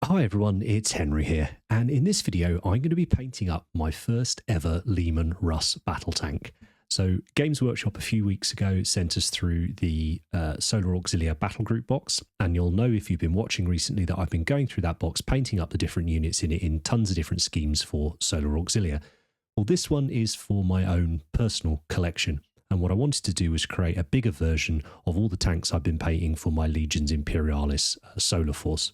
Hi everyone, it's Henry here, and in this video I'm going to be painting up my first ever Leman Russ battle tank. So Games Workshop a few weeks ago sent us through the Solar Auxilia battle group box, and you'll know if you've been watching recently that I've been going through that box painting up the different units in it in tons of different schemes for Solar Auxilia. Well, this one is for my own personal collection, and what I wanted to do was create a bigger version of all the tanks I've been painting for my Legions Imperialis Solar Force.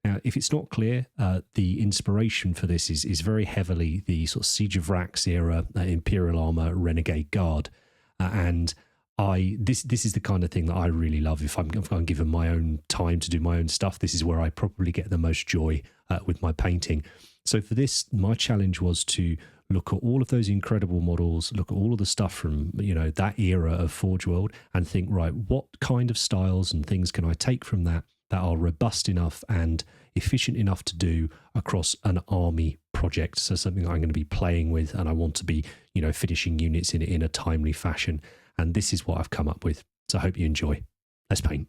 Now, if it's not clear, the inspiration for this is very heavily the sort of Siege of Rax era Imperial Armour Renegade Guard, and this is the kind of thing that I really love. If I'm given my own time to do my own stuff, this is where I probably get the most joy with my painting. So for this, my challenge was to look at all of those incredible models, look at all of the stuff from that era of Forge World, and think, right, what kind of styles and things can I take from that are robust enough and efficient enough to do across an army project. So something I'm going to be playing with, and I want to be, finishing units in a timely fashion. And this is what I've come up with. So I hope you enjoy. Let's paint.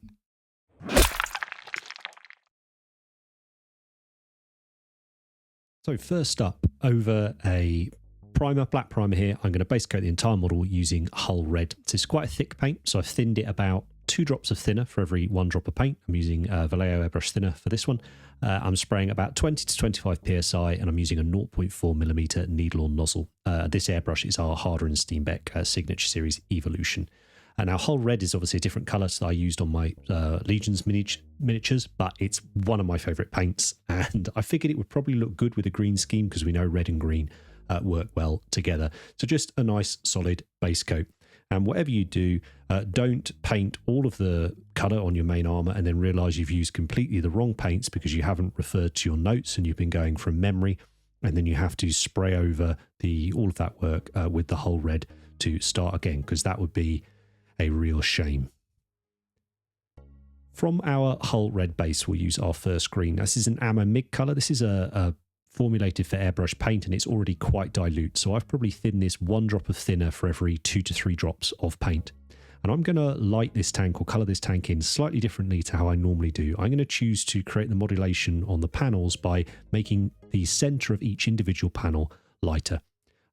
So first up, over a primer, black primer here, I'm going to base coat the entire model using Hull Red. So it's quite a thick paint, so I've thinned it about 2 drops of thinner for every 1 drop of paint. I'm using Vallejo airbrush thinner for this one. I'm spraying about 20 to 25 psi, and I'm using a 0.4mm needle or nozzle. This airbrush is our Harder and Steenbeck Signature Series Evolution. Now, Hull Red is obviously a different colour to that I used on my Legions miniatures, but it's one of my favourite paints, and I figured it would probably look good with a green scheme because we know red and green work well together. So just a nice solid base coat. And whatever you do, don't paint all of the colour on your main armour and then realise you've used completely the wrong paints because you haven't referred to your notes and you've been going from memory, and then you have to spray over all of that work with the Hull Red to start again, because that would be a real shame. From our Hull Red base, we'll use our first green. This is an Ammo MIG colour. This is a formulated for airbrush paint, and it's already quite dilute, so I've probably thinned this 1 drop of thinner for every 2 to 3 drops of paint. And I'm going to light this tank or colour this tank in slightly differently to how I normally do. I'm going to choose to create the modulation on the panels by making the centre of each individual panel lighter.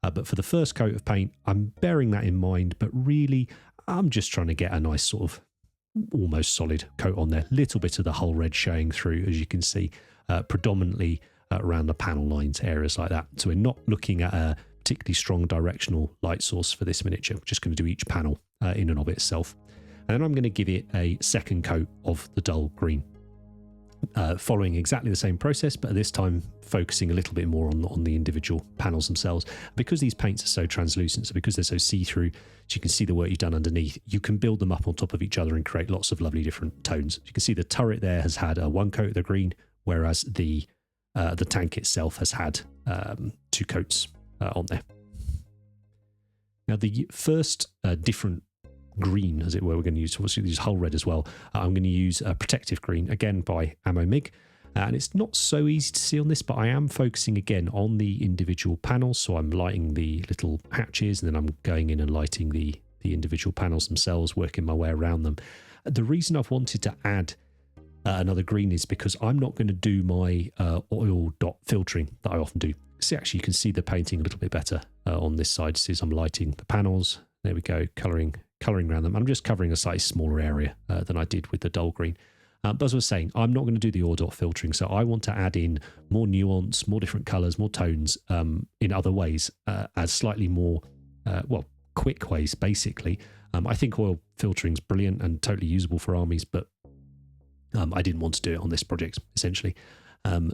But for the first coat of paint, I'm bearing that in mind, but really I'm just trying to get a nice sort of almost solid coat on there. Little bit of the Hull Red showing through, as you can see, predominantly around the panel lines, areas like that. So we're not looking at a particularly strong directional light source for this miniature. We're just going to do each panel in and of itself. And then I'm going to give it a second coat of the dull green, following exactly the same process, but this time focusing a little bit more on the individual panels themselves. Because these paints are so translucent, so because they're so see-through, so you can see the work you've done underneath, you can build them up on top of each other and create lots of lovely different tones. You can see the turret there has had 1 coat of the green, whereas the tank itself has had 2 coats on there. Now, the first different green, as it were, we're going to use, obviously use Hull Red as well. I'm going to use a protective green, again by Ammo MIG. And it's not so easy to see on this, but I am focusing again on the individual panels. So I'm lighting the little hatches, and then I'm going in and lighting the individual panels themselves, working my way around them. The reason I've wanted to add another green is because I'm not going to do my oil dot filtering that I often do. See, actually, you can see the painting a little bit better on this side. See, as I'm lighting the panels, there we go, colouring around them. I'm just covering a slightly smaller area than I did with the dull green. But as I was saying, I'm not going to do the oil dot filtering, so I want to add in more nuance, more different colours, more tones in other ways, as slightly more, quick ways, basically. I think oil filtering is brilliant and totally usable for armies, but I didn't want to do it on this project, essentially.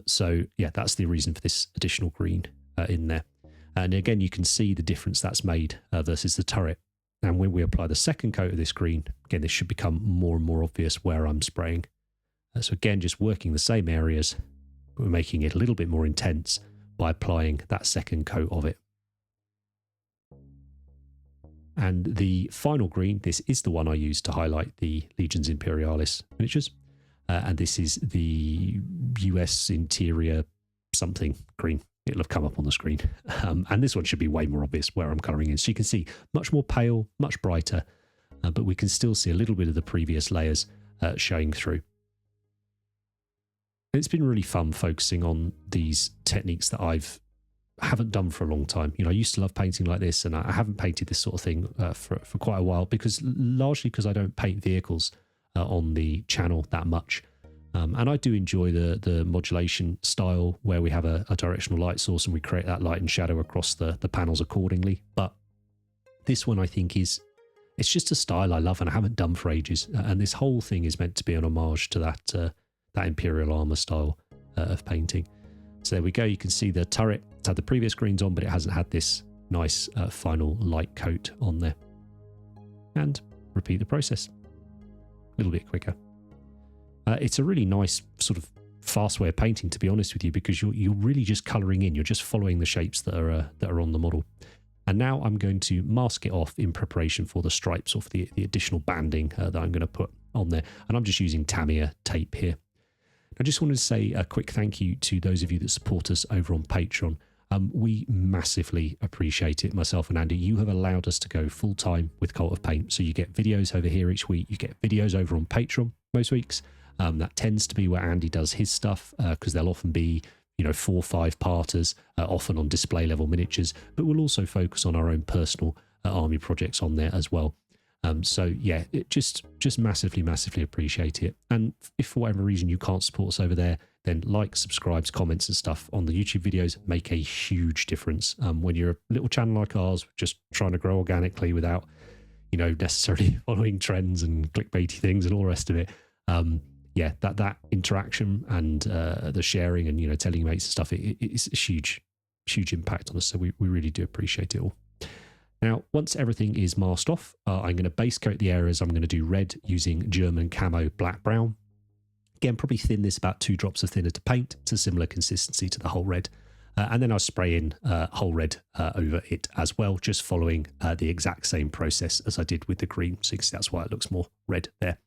So yeah, that's the reason for this additional green in there. And again, you can see the difference that's made versus the turret. And when we apply the second coat of this green, again, this should become more and more obvious where I'm spraying. So again, just working the same areas, but we're making it a little bit more intense by applying that second coat of it. And the final green, this is the one I used to highlight the Legions Imperialis miniatures. And this is the US interior something green. It'll have come up on the screen. And this one should be way more obvious where I'm colouring in. So you can see much more pale, much brighter, but we can still see a little bit of the previous layers showing through. It's been really fun focusing on these techniques that haven't done for a long time. I used to love painting like this, and I haven't painted this sort of thing for quite a while, largely because I don't paint vehicles on the channel that much. And I do enjoy the modulation style where we have a directional light source and we create that light and shadow across the panels accordingly. But this one I think it's just a style I love and I haven't done for ages. And this whole thing is meant to be an homage to that Imperial Armour style of painting. So there we go. You can see the turret. It's had the previous greens on, but it hasn't had this nice final light coat on there. And repeat the process. A little bit quicker. It's a really nice sort of fast way of painting, to be honest with you, because you're really just colouring in. You're just following the shapes that are on the model. And now I'm going to mask it off in preparation for the stripes or for the additional banding that I'm going to put on there. And I'm just using Tamiya tape here. I just wanted to say a quick thank you to those of you that support us over on Patreon. We massively appreciate it. Myself and Andy, you have allowed us to go full time with Cult of Paint. So you get videos over here each week. You get videos over on Patreon most weeks. That tends to be where Andy does his stuff because they'll often be 4 or 5 parters, often on display level miniatures, but we'll also focus on our own personal army projects on there as well. So yeah, it just massively appreciate it. And if for whatever reason you can't support us over there, then subscribes, comments and stuff on the YouTube videos make a huge difference. When you're a little channel like ours, just trying to grow organically without necessarily following trends and clickbaity things and all the rest of it. Yeah, that interaction and the sharing and telling your mates and stuff, it's a huge impact on us. So we really do appreciate it all. Now, once everything is masked off, I'm going to base coat the areas. I'm going to do red using German Camo Black Brown. Again, probably thin this about 2 drops of thinner to paint. It's a similar consistency to the whole red. And then I'll spray in whole red over it as well, just following the exact same process as I did with the green. So you can see that's why it looks more red there.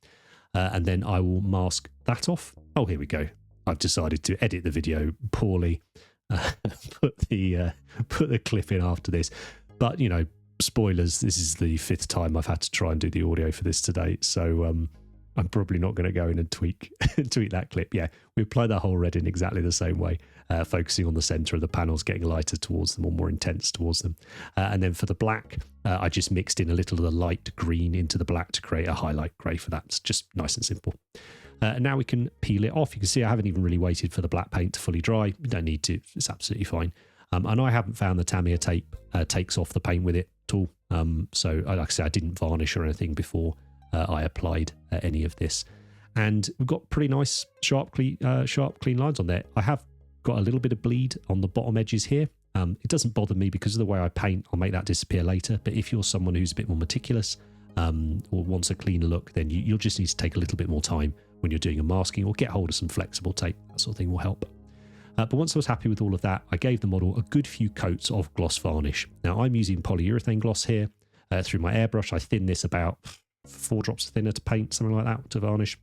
And then I will mask that off. Oh, here we go. I've decided to edit the video poorly. Put the clip in after this. But, spoilers, this is the 5th time I've had to try and do the audio for this today. So I'm probably not going to go in and tweak that clip. Yeah, we apply that whole red in exactly the same way, focusing on the centre of the panels, getting lighter towards them or more intense towards them. And then for the black, I just mixed in a little of the light green into the black to create a highlight grey for that. It's just nice and simple. And now we can peel it off. You can see I haven't even really waited for the black paint to fully dry. You don't need to. It's absolutely fine. And I haven't found the Tamiya tape takes off the paint with it at all. So like I said, I didn't varnish or anything before I applied any of this. And we've got pretty nice sharp clean lines on there. I have got a little bit of bleed on the bottom edges here. It doesn't bother me because of the way I paint. I'll make that disappear later. But if you're someone who's a bit more meticulous or wants a cleaner look, then you'll just need to take a little bit more time when you're doing a masking, or get hold of some flexible tape. That sort of thing will help. But once I was happy with all of that, I gave the model a good few coats of gloss varnish. Now I'm using polyurethane gloss here through my airbrush. I thin this about 4 drops of thinner to paint, something like that, to varnish.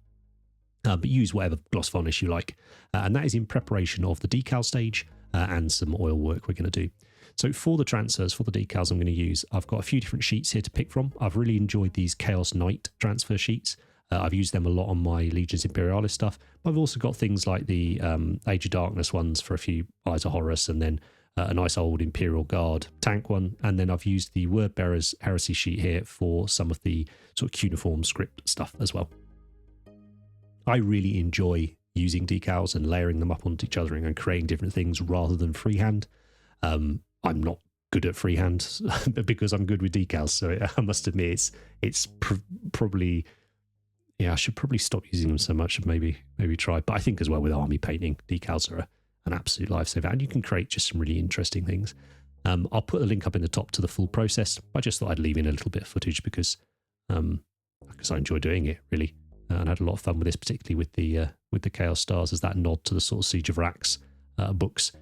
But use whatever gloss varnish you like. And that is in preparation of the decal stage and some oil work we're going to do. So for the transfers, for the decals I'm going to use, I've got a few different sheets here to pick from. I've really enjoyed these Chaos Knight transfer sheets. I've used them a lot on my Legions Imperialis stuff. But I've also got things like the Age of Darkness ones for a few Eyes of Horus, and then a nice old Imperial Guard tank one. And then I've used the Word Bearers Heresy sheet here for some of the sort of cuneiform script stuff as well. I really enjoy using decals and layering them up onto each other and creating different things rather than freehand. I'm not good at freehand because I'm good with decals. So I must admit it's probably... Yeah, I should probably stop using them so much and maybe try. But I think as well with army painting, decals are an absolute lifesaver. And you can create just some really interesting things. I'll put a link up in the top to the full process. I just thought I'd leave in a little bit of footage because I enjoy doing it, really. And I had a lot of fun with this, particularly with the Chaos Stars as that nod to the sort of Siege of Rax books.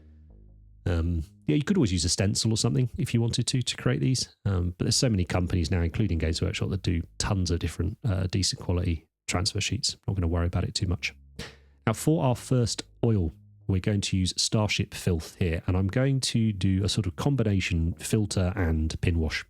Yeah, you could always use a stencil or something if you wanted to create these. But there's so many companies now, including Games Workshop, that do tons of different decent quality transfer sheets. I'm not going to worry about it too much. Now, for our first oil, we're going to use Starship Filth here, and I'm going to do a sort of combination filter and pin wash.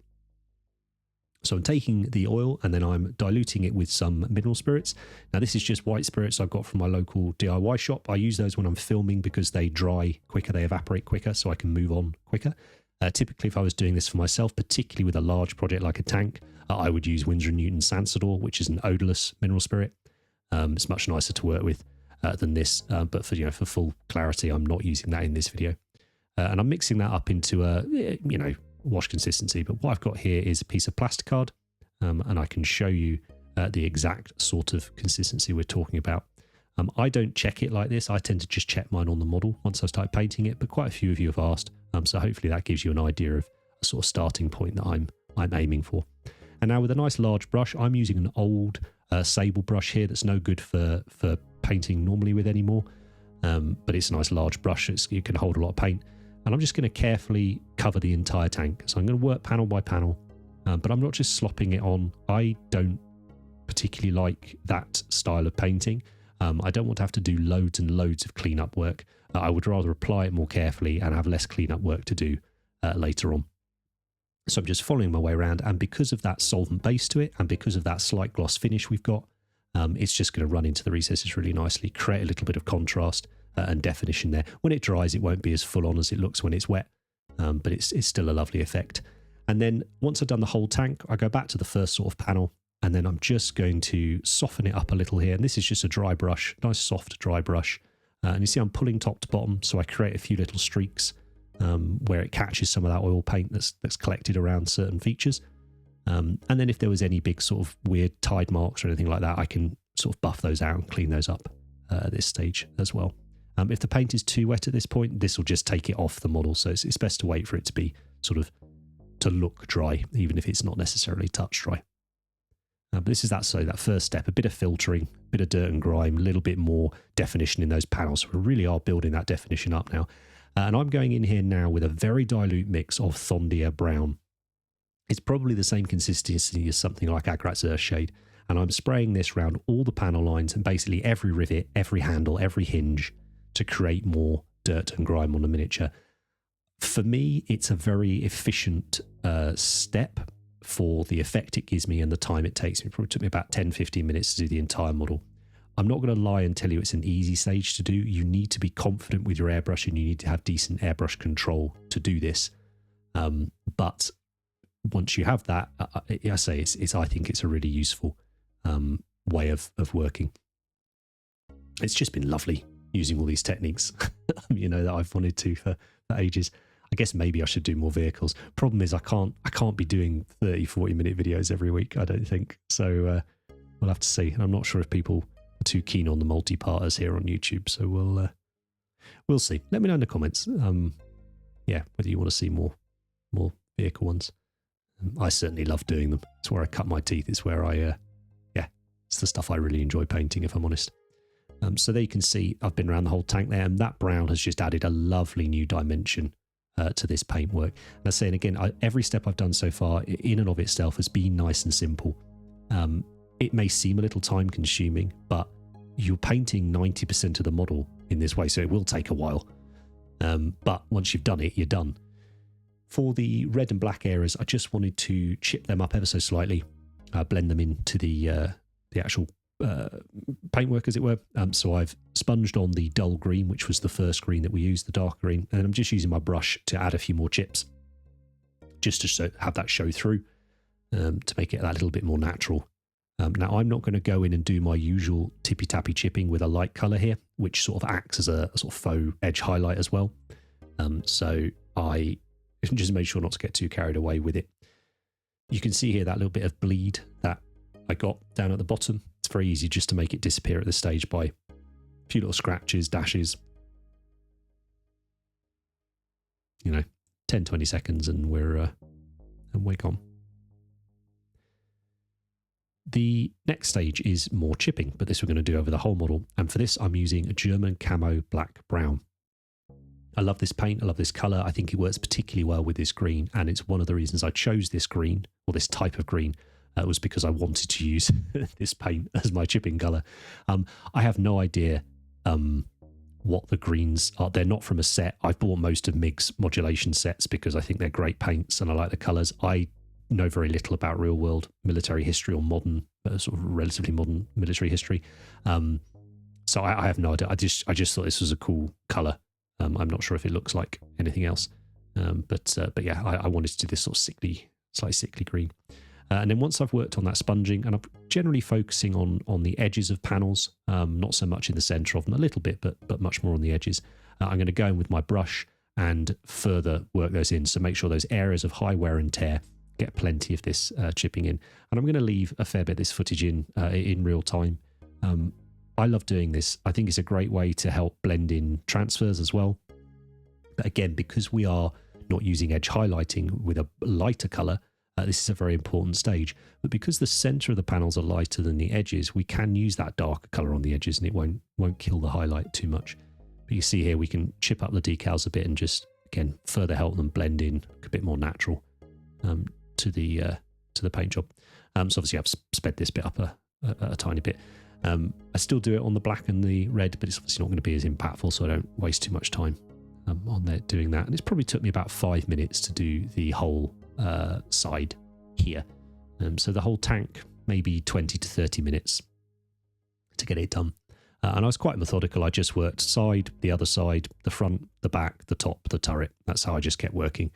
So I'm taking the oil and then I'm diluting it with some mineral spirits. Now this is just white spirits I've got from my local DIY shop. I use those when I'm filming because they dry quicker, they evaporate quicker, so I can move on quicker. Typically, if I was doing this for myself, particularly with a large project like a tank, I would use Winsor Newton Sansador, which is an odorless mineral spirit. It's much nicer to work with than this, but for full clarity, I'm not using that in this video. And I'm mixing that up into a wash consistency. But what I've got here is a piece of plasticard, and I can show you the exact sort of consistency we're talking about. I don't check it like this. I tend to just check mine on the model once I start painting it, but quite a few of you have asked. So hopefully that gives you an idea of a sort of starting point that I'm aiming for. And now with a nice large brush, I'm using an old sable brush here that's no good for painting normally with anymore. But it's a nice large brush. It can hold a lot of paint. And I'm just going to carefully cover the entire tank. So I'm going to work panel by panel, but I'm not just slopping it on. I don't particularly like that style of painting. I don't want to have to do loads and loads of cleanup work. I would rather apply it more carefully and have less cleanup work to do later on. So I'm just following my way around, and because of that solvent base to it and because of that slight gloss finish we've got, it's just going to run into the recesses really nicely, create a little bit of contrast and definition there. When it dries, it won't be as full on as it looks when it's wet, but it's still a lovely effect. And then once I've done the whole tank, I go back to the first sort of panel, and then I'm just going to soften it up a little here. And this is just a dry brush, nice soft dry brush. And you see I'm pulling top to bottom, so I create a few little streaks where it catches some of that oil paint that's collected around certain features. And then if there was any big sort of weird tide marks or anything like that, I can sort of buff those out and clean those up at this stage as well. If the paint is too wet at this point, this will just take it off the model. So it's best to wait for it to be sort of to look dry, even if it's not necessarily touch dry. But this is that first step, a bit of filtering, a bit of dirt and grime, a little bit more definition in those panels. So we really are building that definition up now. And I'm going in here now with a very dilute mix of Thondia brown. It's probably the same consistency as something like Agraxz Earthshade. And I'm spraying this around all the panel lines and basically every rivet, every handle, every hinge to create more dirt and grime on the miniature. For me, it's a very efficient step for the effect it gives me and the time it takes me. It probably took me about 10-15 minutes to do the entire model. I'm not going to lie and tell you it's an easy stage to do. You need to be confident with your airbrush and you need to have decent airbrush control to do this. But once you have that, I think it's a really useful way of working. It's just been lovely using all these techniques, that I've wanted to for ages. I guess maybe I should do more vehicles. Problem is I can't be doing 30-40 minute videos every week, I don't think. So we'll have to see. And I'm not sure if people are too keen on the multi-parters here on YouTube. So we'll see. Let me know in the comments. Whether you want to see more vehicle ones. I certainly love doing them. It's where I cut my teeth. It's where it's the stuff I really enjoy painting, if I'm honest. So there you can see I've been around the whole tank there, and that brown has just added a lovely new dimension to this paintwork. And I'm saying again, every step I've done so far in and of itself has been nice and simple. It may seem a little time consuming, but you're painting 90% of the model in this way, so it will take a while. But once you've done it, you're done. For the red and black areas, I just wanted to chip them up ever so slightly, blend them into the actual paintwork, as it were. So I've sponged on the dull green, which was the first green that we used, the dark green, and I'm just using my brush to add a few more chips, just to have that show through, to make it that little bit more natural. Now I'm not going to go in and do my usual tippy-tappy chipping with a light colour here, which sort of acts as a sort of faux edge highlight as well. So I just made sure not to get too carried away with it. You can see here that little bit of bleed that I got down at the bottom. It's very easy just to make it disappear at this stage by a few little scratches, dashes. 10-20 seconds and we're gone. The next stage is more chipping, but this we're going to do over the whole model. And for this, I'm using a German Camo Black Brown. I love this paint. I love this colour. I think it works particularly well with this green. And it's one of the reasons I chose this green, or this type of green, was because I wanted to use this paint as my chipping colour. I have no idea what the greens are. They're not from a set. I've bought most of MIG's modulation sets because I think they're great paints and I like the colours. I know very little about real world military history or modern, sort of relatively modern military history. So I have no idea. I just thought this was a cool colour. I'm not sure if it looks like anything else, but yeah, I wanted to do this sort of slightly sickly green. And then once I've worked on that sponging, and I'm generally focusing on the edges of panels, not so much in the centre of them, a little bit, but much more on the edges. I'm going to go in with my brush and further work those in. So make sure those areas of high wear and tear get plenty of this chipping in. And I'm going to leave a fair bit of this footage in real time. I love doing this. I think it's a great way to help blend in transfers as well. But again, because we are not using edge highlighting with a lighter colour, this is a very important stage. But because the centre of the panels are lighter than the edges, we can use that darker colour on the edges and it won't kill the highlight too much. But you see here, we can chip up the decals a bit and just, again, further help them blend in a bit more natural to the paint job. So obviously I've sped this bit up a tiny bit. I still do it on the black and the red, but it's obviously not going to be as impactful, so I don't waste too much time on there doing that. And it's probably took me about 5 minutes to do the whole side here. So the whole tank, maybe 20 to 30 minutes to get it done. And I was quite methodical. I just worked side, the other side, the front, the back, the top, the turret. That's how I just kept working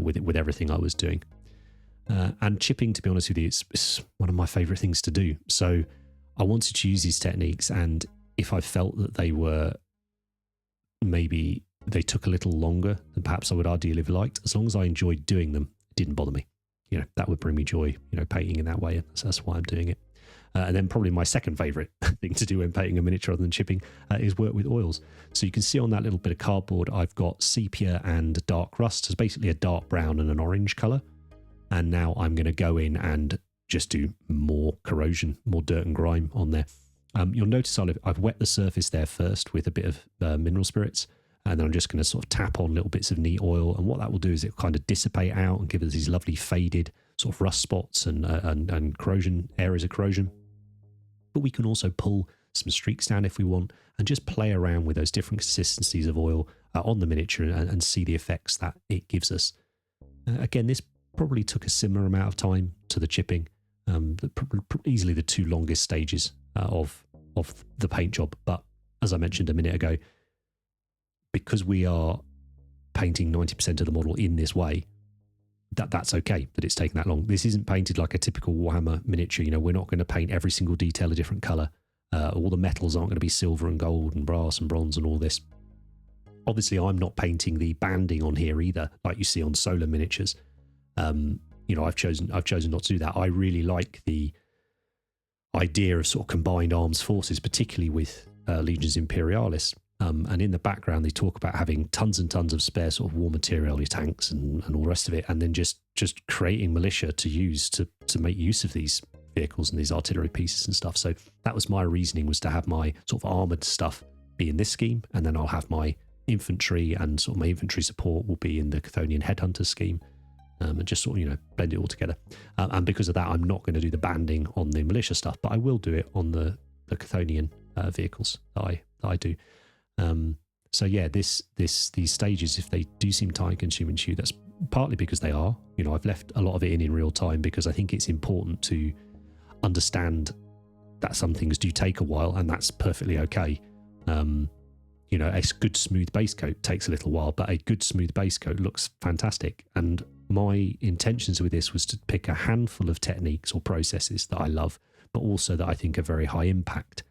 with everything I was doing. And chipping, to be honest with you, it's one of my favourite things to do. So I wanted to use these techniques, and if I felt that maybe they took a little longer than perhaps I would ideally have liked, as long as I enjoyed doing them, it didn't bother me. That would bring me joy, painting in that way. So that's why I'm doing it. And then probably my second favourite thing to do when painting a miniature other than chipping is work with oils. So you can see on that little bit of cardboard, I've got sepia and dark rust. It's basically a dark brown and an orange colour. And now I'm going to go in and just do more corrosion, more dirt and grime on there. You'll notice I've wet the surface there first with a bit of mineral spirits, and then I'm just going to sort of tap on little bits of neat oil. And what that will do is it kind of dissipate out and give us these lovely faded sort of rust spots and corrosion, areas of corrosion. But we can also pull some streaks down if we want and just play around with those different consistencies of oil on the miniature and see the effects that it gives us. Again, this probably took a similar amount of time to the chipping. Easily the two longest stages of the paint job. But as I mentioned a minute ago, because we are painting 90% of the model in this way, that's okay that it's taken that long. This isn't painted like a typical Warhammer miniature. We're not going to paint every single detail a different colour. All the metals aren't going to be silver and gold and brass and bronze and all this. Obviously, I'm not painting the banding on here either, like you see on Solar miniatures. I've chosen not to do that. I really like the idea of sort of combined arms forces, particularly with Legions Imperialis. And in the background, they talk about having tons and tons of spare sort of war material, your tanks and all the rest of it, and then just creating militia to use to make use of these vehicles and these artillery pieces and stuff. So that was my reasoning, was to have my sort of armoured stuff be in this scheme, and then I'll have my infantry and sort of my infantry support will be in the Chthonian Headhunter scheme. And just sort of, blend it all together. And because of that, I'm not going to do the banding on the militia stuff, but I will do it on the Chthonian vehicles that I do. So yeah, these stages, if they do seem time consuming to you, that's partly because they are. I've left a lot of it in real time because I think it's important to understand that some things do take a while, and that's perfectly okay. A good smooth base coat takes a little while, but a good smooth base coat looks fantastic. And my intentions with this was to pick a handful of techniques or processes that I love, but also that I think are very high impact,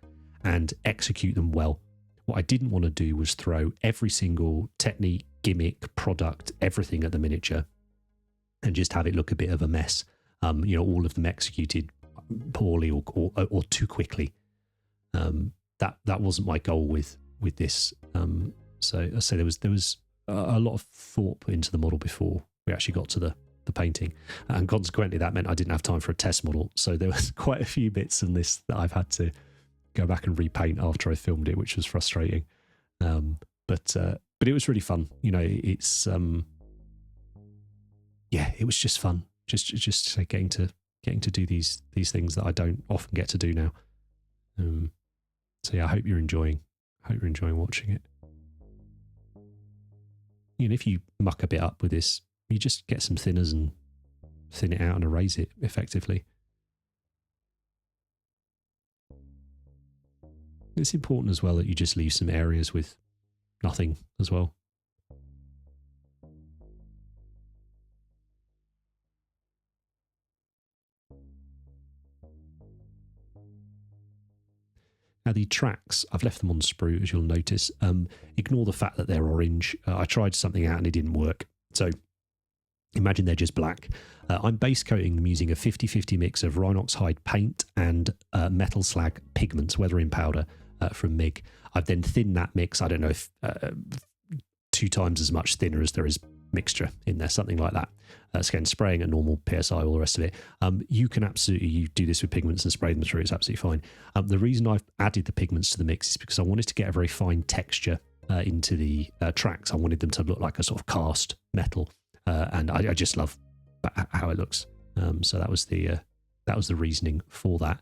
and execute them well. What I didn't want to do was throw every single technique, gimmick, product, everything at the miniature and just have it look a bit of a mess. All of them executed poorly or too quickly. That wasn't my goal with this. So I say there was a lot of thought put into the model before we actually got to the painting, and consequently that meant I didn't have time for a test model. So there was quite a few bits in this that I've had to go back and repaint after I filmed it, which was frustrating. But it was really fun. It's it was just fun. Just getting to do these things that I don't often get to do now. So yeah, I hope you're enjoying watching it. If you muck a bit up with this, you just get some thinners and thin it out and erase it effectively. It's important as well that you just leave some areas with nothing as well. Now the tracks, I've left them on sprue, as you'll notice. Ignore the fact that they're orange. I tried something out and it didn't work. So imagine they're just black. I'm base coating them using a 50-50 mix of Rhinox Hide paint and metal slag pigments, weather in powder from MIG. I've then thinned that mix. I don't know if 2 times as much thinner as there is mixture in there, something like that. Again, spraying at normal PSI, all the rest of it. You can absolutely do this with pigments and spray them through. It's absolutely fine. The reason I've added the pigments to the mix is because I wanted to get a very fine texture into the tracks. I wanted them to look like a sort of cast metal, and I just love how it looks. So that was the reasoning for that.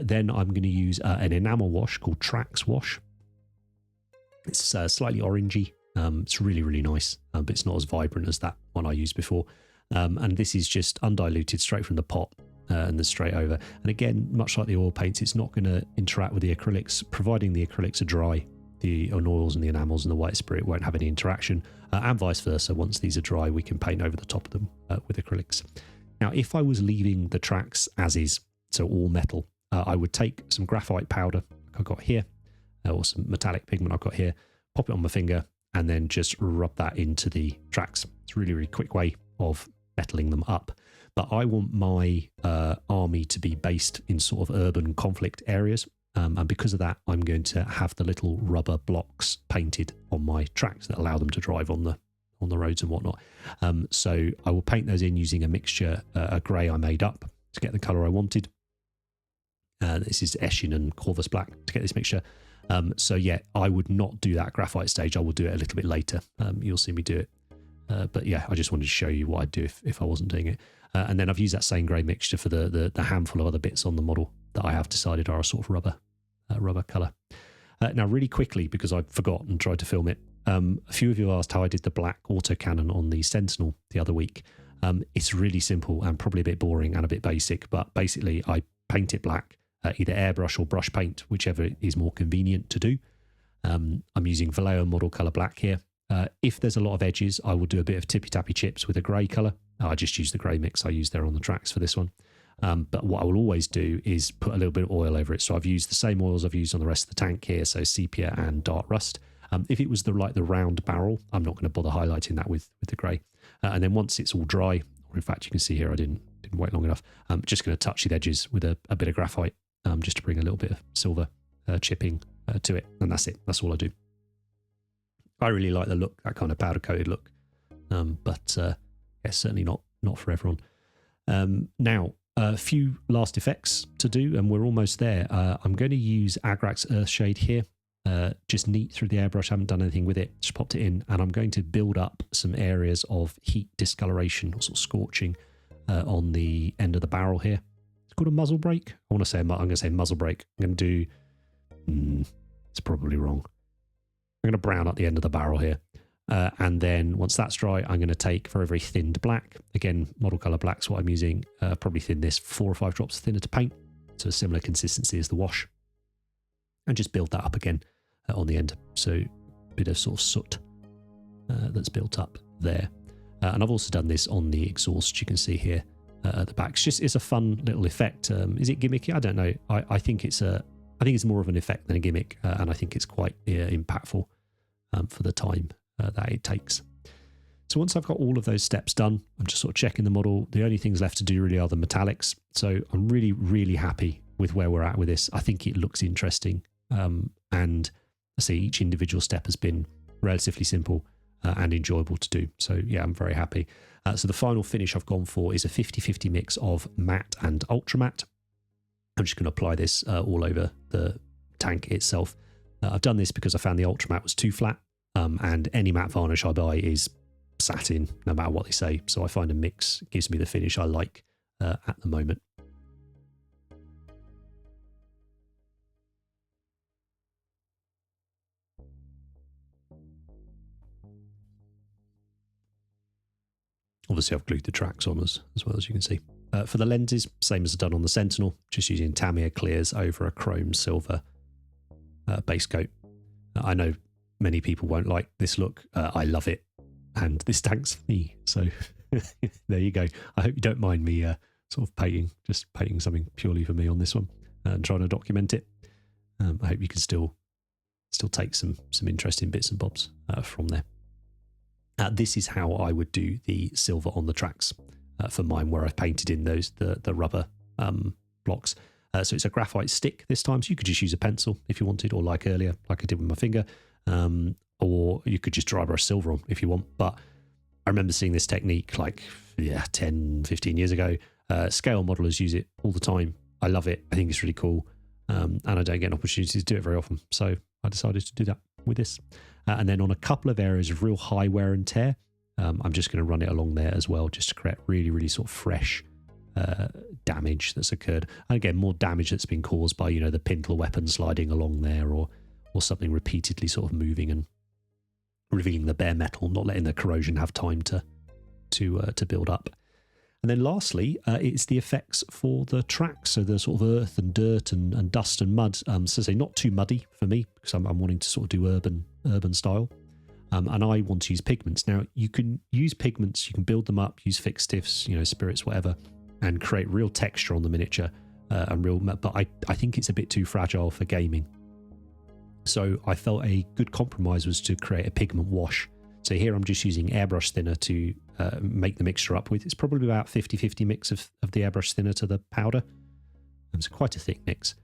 Then I'm going to use an enamel wash called Tracks Wash. It's slightly orangey. It's really, really nice, but it's not as vibrant as that one I used before. And this is just undiluted straight from the pot and then straight over. And again, much like the oil paints, it's not going to interact with the acrylics, providing the acrylics are dry. The oils and the enamels and the white spirit won't have any interaction, and vice versa. Once these are dry, we can paint over the top of them with acrylics. Now, if I was leaving the tracks as is, so all metal, I would take some graphite powder like I've got here, or some metallic pigment I've got here, pop it on my finger, and then just rub that into the tracks. It's a really, really quick way of metaling them up. But I want my army to be based in sort of urban conflict areas. And because of that, I'm going to have the little rubber blocks painted on my tracks that allow them to drive on the roads and whatnot. So I will paint those in using a mixture, a grey I made up to get the colour I wanted. This is Eshin and Corvus Black to get this mixture. So yeah, I would not do that graphite stage. I will do it a little bit later. You'll see me do it. But yeah, I just wanted to show you what I'd do if I wasn't doing it. And then I've used that same grey mixture for the handful of other bits on the model that I have decided are a sort of rubber colour. Now, really quickly, because I forgot and tried to film it, a few of you asked how I did the black autocannon on the Sentinel the other week. It's really simple and probably a bit boring and a bit basic, but basically I paint it black. Either airbrush or brush paint, whichever is more convenient to do. I'm using Vallejo model colour black here. If there's a lot of edges, I will do a bit of tippy-tappy chips with a grey colour. I just use the grey mix I used there on the tracks for this one. But what I will always do is put a little bit of oil over it. So I've used the same oils I've used on the rest of the tank here, so sepia and dark rust. If it was the round barrel, I'm not going to bother highlighting that with the grey. And then once it's all dry, or in fact you can see here I didn't wait long enough, I'm just going to touch the edges with a bit of graphite. Just to bring a little bit of silver chipping to it, and that's it. That's all I do. I really like the look, that kind of powder coated look, but yeah, certainly not for everyone. Now, a few last effects to do, and we're almost there. I'm going to use Agraxz Earthshade here, just neat through the airbrush. I haven't done anything with it, just popped it in, and I'm going to build up some areas of heat discoloration or sort of scorching on the end of the barrel here. It's called a muzzle brake. I'm going to say muzzle brake. I'm going to do, it's probably wrong. I'm going to brown up the end of the barrel here. And then once that's dry, I'm going to take very, very thinned black. Again, model color black's what I'm using. Probably thin this 4 or 5 drops thinner to paint. So a similar consistency as the wash. And just build that up again on the end. So a bit of sort of soot that's built up there. And I've also done this on the exhaust, you can see here. At the back, it's a fun little effect. Is it gimmicky? I don't know. I think it's more of an effect than a gimmick, and I think it's quite impactful for the time that it takes. So once I've got all of those steps done, I'm just sort of checking the model. The only things left to do really are the metallics. So I'm really, really happy with where we're at with this. I think it looks interesting, and I see each individual step has been relatively simple and enjoyable to do. So yeah, I'm very happy. So the final finish I've gone for is a 50-50 mix of matte and ultra matte. I'm just going to apply this all over the tank itself. I've done this because I found the ultra matte was too flat, and any matte varnish I buy is satin, no matter what they say. So I find a mix gives me the finish I like at the moment. Obviously, I've glued the tracks on as well as you can see. For the lenses, same as I've done on the Sentinel, just using Tamiya clears over a chrome silver base coat. I know many people won't like this look. I love it, and this tank's for me. So there you go. I hope you don't mind me sort of painting something purely for me on this one and trying to document it. I hope you can still take some interesting bits and bobs from there. This is how I would do the silver on the tracks for mine, where I've painted in the rubber blocks. So it's a graphite stick this time, so you could just use a pencil if you wanted, or like earlier, like I did with my finger, or you could just dry brush silver on if you want. But I remember seeing this technique 10, 15 years ago. Scale modelers use it all the time. I love it. I think it's really cool. And I don't get an opportunity to do it very often. So I decided to do that with this. And then on a couple of areas of real high wear and tear, I'm just going to run it along there as well, just to create really, really sort of fresh damage that's occurred. And again, more damage that's been caused by, the pintle weapon sliding along there, or something repeatedly sort of moving and revealing the bare metal, not letting the corrosion have time to build up. And then lastly, it's the effects for the tracks, so the sort of earth and dirt and dust and mud. So say not too muddy for me, because I'm wanting to sort of do urban style. And I want to use pigments. Now, you can use pigments, you can build them up, use fixed stiffs, spirits, whatever, and create real texture on the miniature, but I think it's a bit too fragile for gaming. So I felt a good compromise was to create a pigment wash. So here I'm just using airbrush thinner to make the mixture up with. It's probably about 50-50 mix of the airbrush thinner to the powder. It's quite a thick mix.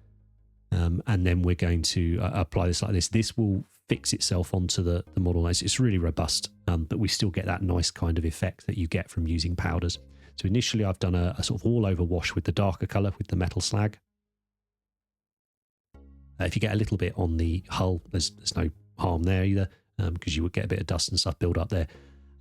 And then we're going to apply this like this. This will fix itself onto the model. It's really robust, but we still get that nice kind of effect that you get from using powders. So initially I've done a sort of all-over wash with the darker colour, with the metal slag. If you get a little bit on the hull, there's no harm there either, because you would get a bit of dust and stuff build up there.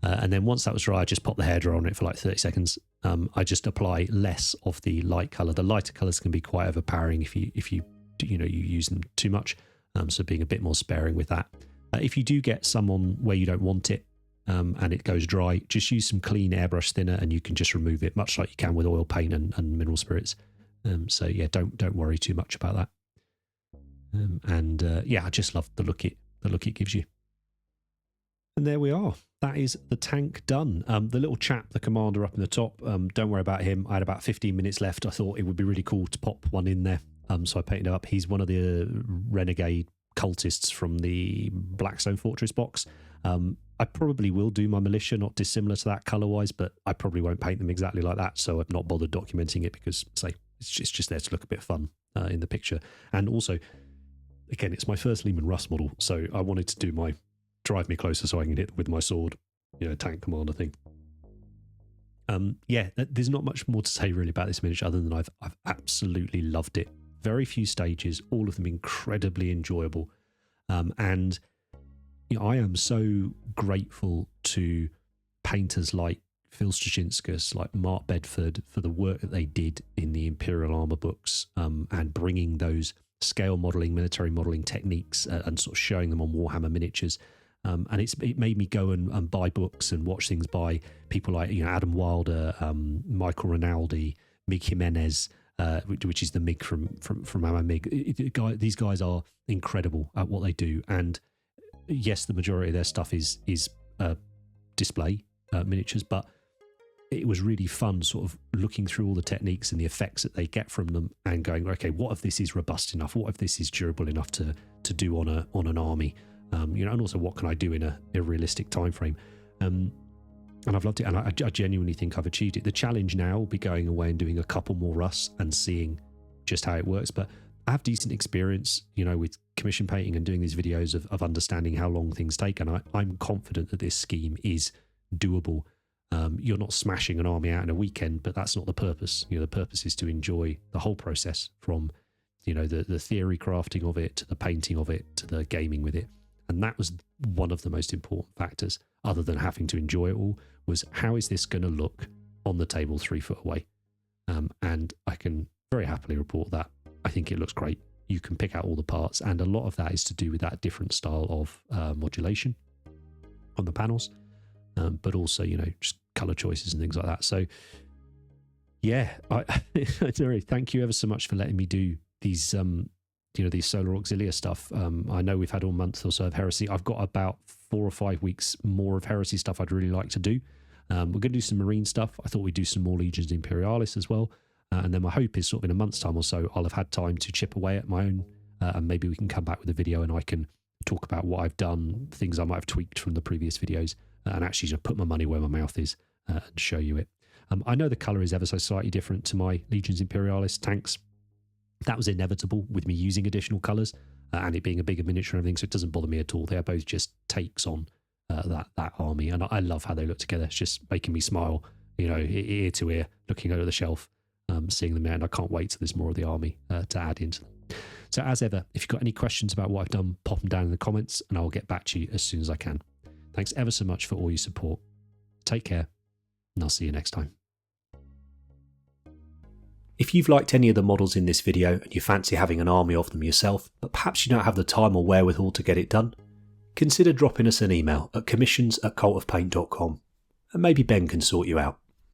And then once that was dry, I just pop the hairdryer on it for like 30 seconds. I just apply less of the light colour. The lighter colours can be quite overpowering if you use them too much. So being a bit more sparing with that. If you do get some on where you don't want it and it goes dry, just use some clean airbrush thinner and you can just remove it, much like you can with oil paint and mineral spirits. So yeah, don't worry too much about that. I just love the look it gives you. And there we are. That is the tank done. The little chap, the commander up in the top, don't worry about him. I had about 15 minutes left. I thought it would be really cool to pop one in there. So I painted it up. He's one of the Renegade cultists from the Blackstone Fortress box. I probably will do my militia, not dissimilar to that colour-wise, but I probably won't paint them exactly like that. So I've not bothered documenting it because, it's just there to look a bit fun in the picture. And also, again, it's my first Leman Russ model, so I wanted to do my drive me closer so I can hit with my sword, tank commander thing. There's not much more to say really about this miniature other than I've absolutely loved it. Very few stages, all of them incredibly enjoyable. And I am so grateful to painters like Phil Straczynskis, like Mark Bedford, for the work that they did in the Imperial Armour books, and bringing those scale modelling, military modelling techniques and sort of showing them on Warhammer miniatures. And it made me go and buy books and watch things by people like Adam Wilder, Michael Rinaldi, Mig Jimenez, which is the MiG from Ammo MiG. These guys are incredible at what they do. And yes, the majority of their stuff is display miniatures, but it was really fun sort of looking through all the techniques and the effects that they get from them and going, okay, what if this is robust enough? What if this is durable enough to do on an army? And also what can I do in a realistic time frame? And I've loved it, and I genuinely think I've achieved it. The challenge now will be going away and doing a couple more Russ and seeing just how it works. But I have decent experience, with commission painting and doing these videos of understanding how long things take, and I'm confident that this scheme is doable. You're not smashing an army out in a weekend, but that's not the purpose. The purpose is to enjoy the whole process, from the theory crafting of it to the painting of it to the gaming with it. And that was one of the most important factors, other than having to enjoy it all, was how is this going to look on the table 3 foot away? And I can very happily report that I think it looks great. You can pick out all the parts, and a lot of that is to do with that different style of modulation on the panels. But also, just colour choices and things like that. So yeah, thank you ever so much for letting me do these these Solar Auxilia stuff. I know we've had a month or so of Heresy. I've got about 4 or 5 weeks more of Heresy stuff I'd really like to do. We're going to do some Marine stuff. I thought we'd do some more Legions Imperialis as well. And then my hope is sort of in a month's time or so, I'll have had time to chip away at my own, and maybe we can come back with a video and I can talk about what I've done, things I might have tweaked from the previous videos, and actually just put my money where my mouth is and show you it. I know the colour is ever so slightly different to my Legions Imperialis tanks. That was inevitable with me using additional colours and it being a bigger miniature and everything, so it doesn't bother me at all. They are both just takes on that army, and I love how they look together. It's just making me smile, ear to ear, looking over the shelf, seeing them there, and I can't wait till there's more of the army to add into them. So as ever, if you've got any questions about what I've done, pop them down in the comments and I'll get back to you as soon as I can. Thanks ever so much for all your support. Take care, and I'll see you next time. If you've liked any of the models in this video and you fancy having an army of them yourself, but perhaps you don't have the time or wherewithal to get it done, consider dropping us an email at commissions@cultofpaint.com and maybe Ben can sort you out.